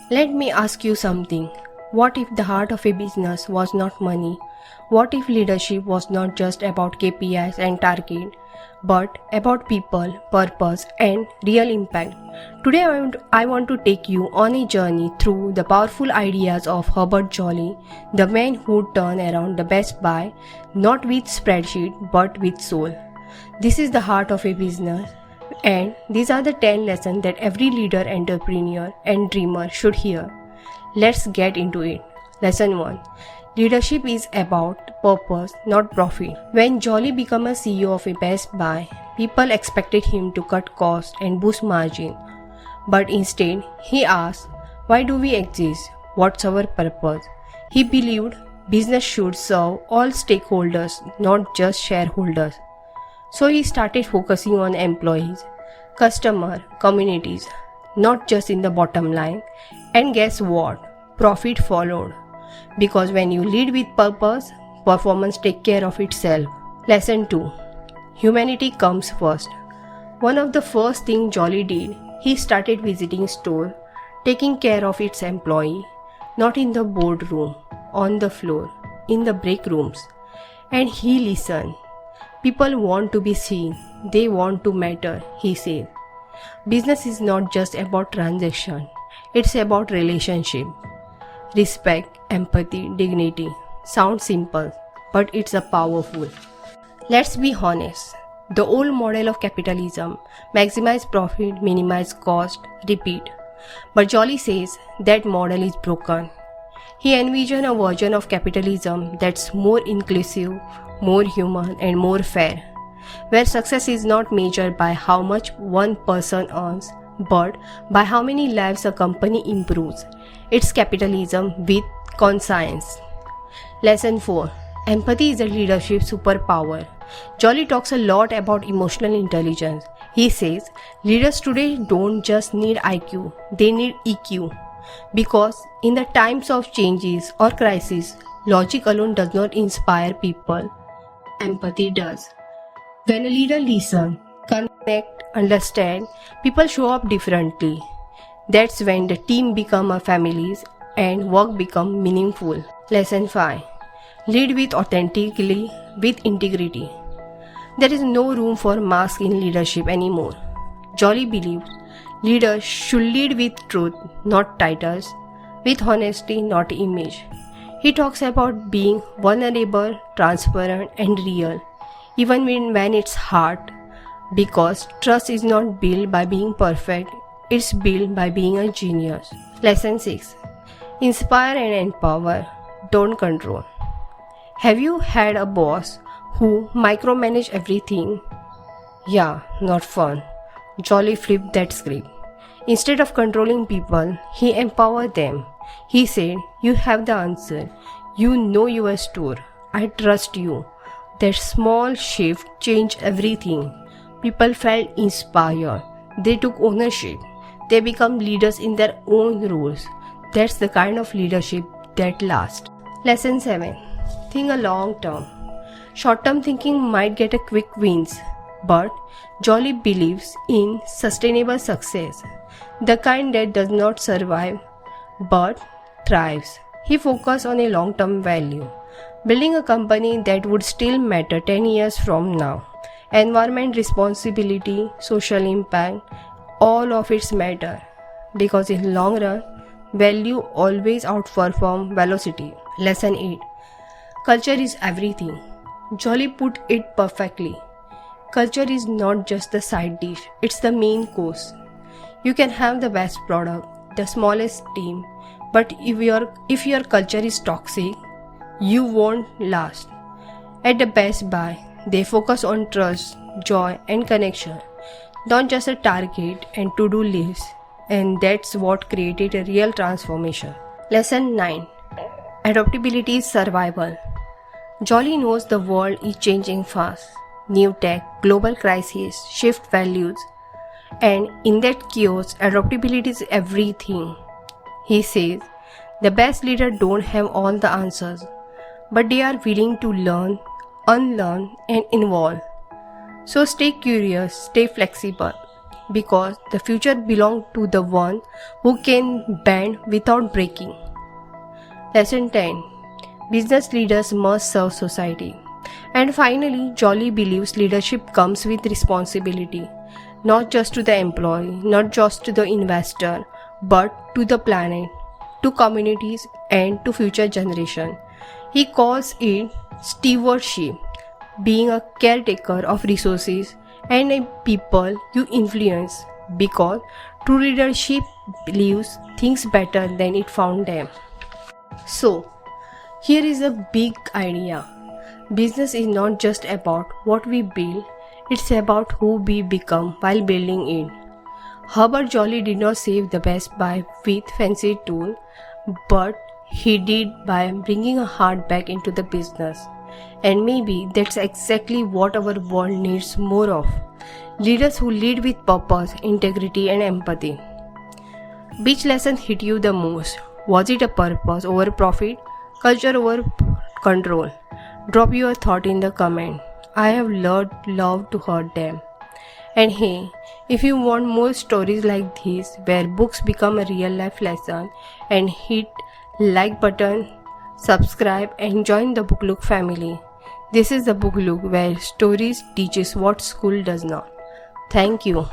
Let me ask you something. What if the heart of a business was not money? What if leadership was not just about KPIs and target, but about people, purpose, and real impact? Today, I want to take you on a journey through the powerful ideas of Herbert Jolly, the man who turned around the Best Buy, not with spreadsheet but with soul. This is the heart of a business, and these are the 10 lessons that every leader, entrepreneur, and dreamer should hear. Let's get into it. Lesson 1. Leadership is about purpose, not profit. When Jolly became a CEO of a Best Buy, people expected him to cut costs and boost margin. But instead, he asked, why do we exist? What's our purpose? He believed business should serve all stakeholders, not just shareholders. So he started focusing on employees, customer, communities, not just in the bottom line. And guess what? Profit followed. Because when you lead with purpose, performance takes care of itself. Lesson 2. Humanity comes first. One of the first things Jolly did, he started visiting stores, taking care of its employee, not in the boardroom, on the floor, in the break rooms. And he listened. People want to be seen, they want to matter, he said. Business is not just about transaction, it's about relationship. Respect, empathy, dignity. Sounds simple, but it's a powerful. Let's be honest. The old model of capitalism, maximize profit, minimize cost, repeat. But Jolly says that model is broken. He envisioned a version of capitalism that's more inclusive, more human, and more fair, where success is not measured by how much one person earns, but by how many lives a company improves. It's capitalism with conscience. Lesson 4. Empathy is a leadership superpower. Jolly talks a lot about emotional intelligence. He says leaders today don't just need IQ, they need EQ. Because in the times of changes or crisis, logic alone does not inspire people. Empathy does. When a leader listens, connect, understand, people show up differently. That's when the team become a families and work become meaningful. Lesson 5. Lead with authentically, with integrity. There is no room for mask in leadership anymore. Jolly believed leaders should lead with truth, not titles, with honesty, not image. He talks about being vulnerable, transparent, and real, even when it's hard, because trust is not built by being perfect, it's built by being a genius. Lesson 6. Inspire and empower, don't control. Have you had a boss who micromanage everything? Yeah, not fun. Jolly flipped that script. Instead of controlling people, he empowered them. He said, you have the answer. You know your store. I trust you. That small shift changed everything. People felt inspired. They took ownership. They become leaders in their own roles. That's the kind of leadership that lasts. Lesson 7. Think a long term. Short-term thinking might get a quick wins, but Jolly believes in sustainable success, the kind that does not survive but thrives. He focuses on a long-term value, building a company that would still matter 10 years from now. Environment responsibility, social impact, all of it matter, because in long run, value always outperforms velocity. Lesson 8. Culture is everything. Jolly put it perfectly. Culture is not just the side dish, it's the main course. You can have the best product, the smallest team, but if your culture is toxic, you won't last. At the Best Buy, they focus on trust, joy, and connection, not just a target and to-do list, and that's what created a real transformation. Lesson 9. Adaptability is survival. Jolly knows the world is changing fast. New tech, global crises, shift values, and in that chaos, adaptability is everything. He says, the best leaders don't have all the answers, but they are willing to learn, unlearn, and evolve. So stay curious, stay flexible, because the future belongs to the one who can bend without breaking. Lesson 10. Business leaders must serve society. And finally, Jolly believes leadership comes with responsibility, not just to the employee, not just to the investor, but to the planet, to communities, and to future generations. He calls it stewardship, being a caretaker of resources and a people you influence, because true leadership leaves things better than it found them. So, here is a big idea. Business is not just about what we build, it's about who we become while building it. Herbert Jolly did not save the Best Buy with fancy tools, but he did by bringing a heart back into the business. And maybe that's exactly what our world needs more of. Leaders who lead with purpose, integrity, and empathy. Which lesson hit you the most? Was it a purpose over profit? Culture over control? Drop your thought in the comment. I have loved to hear them. And hey, if you want more stories like this where books become a real life lesson, and hit like button, subscribe and join the Book Look family. This is the Book Look where stories teaches what school does not. Thank you.